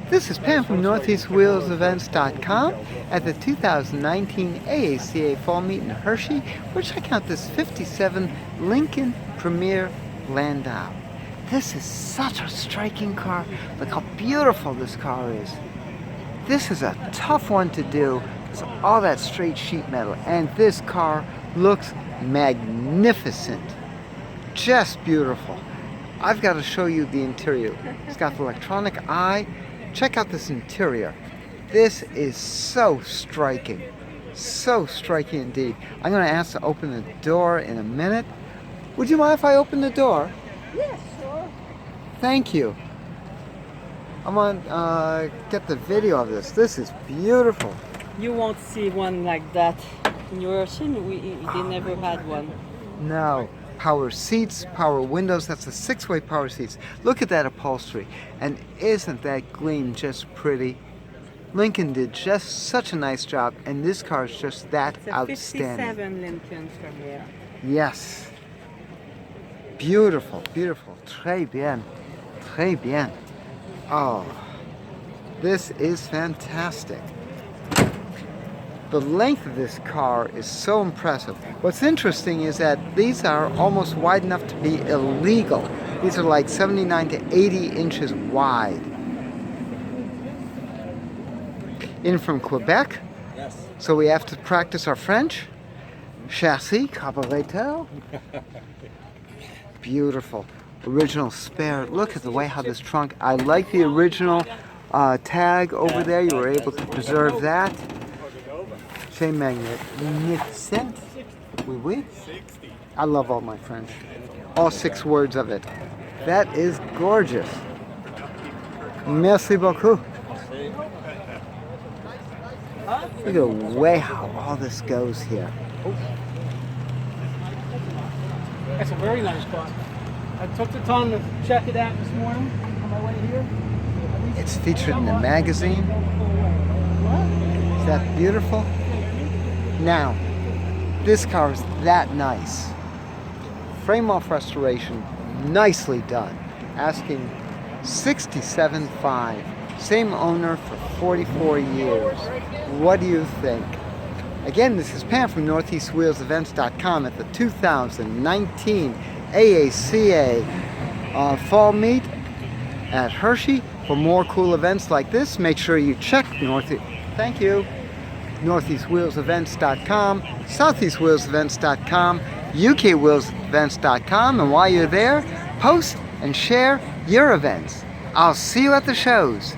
This is Pam from NortheastWheelsEvents.com at the 2019 AACA Fall Meet in Hershey. We're checking out this 57 Lincoln Premier Landau. This is such a striking car. Look how beautiful this car is. This is a tough one to do. It's all that straight sheet metal, and this car looks magnificent. Just beautiful. I've got to show you the interior. It's got the electronic eye. Check out this interior. This is so striking. So striking indeed. I'm going to ask to open the door in a minute. Would you mind if I open the door? Yes, sure. Thank you. I'm going to get the video of this. This is beautiful. You won't see one like that in your Hershey. They never had one. No. Power seats, power windows. That's the 6-way power seats. Look at that upholstery. And isn't that gleam just pretty? Lincoln did just such a nice job, and this car is just that It's a outstanding. 57 Lincoln from here. Yes. Beautiful, beautiful. Très bien. Très bien. Oh, this is fantastic. The length of this car is so impressive. What's interesting is that these are almost wide enough to be illegal. These are like 79 to 80 inches wide. In from Quebec, Yes. so we have to practice our French. Chassis, carburetor. Beautiful. Original spare. Look at the way how this trunk, I like the original tag over there. You were able to preserve that. C'est magnificent. Oui, oui. I love all my French. All 6 words of it. That is gorgeous. Merci beaucoup. Look at the way how all this goes here. That's a very nice car. I took the time to check it out this morning on my way here. It's featured in the magazine. Is that beautiful? Now, this car is that nice. Frame off restoration, nicely done. Asking $67,500. Same owner for 44 years. What do you think? Again, this is Pam from NortheastWheelsEvents.com at the 2019 AACA Fall Meet at Hershey. For more cool events like this, make sure you check Thank you. NortheastWheelsEvents.com, SoutheastWheelsEvents.com, UKWheelsEvents.com, and while you're there, post and share your events. I'll see you at the shows.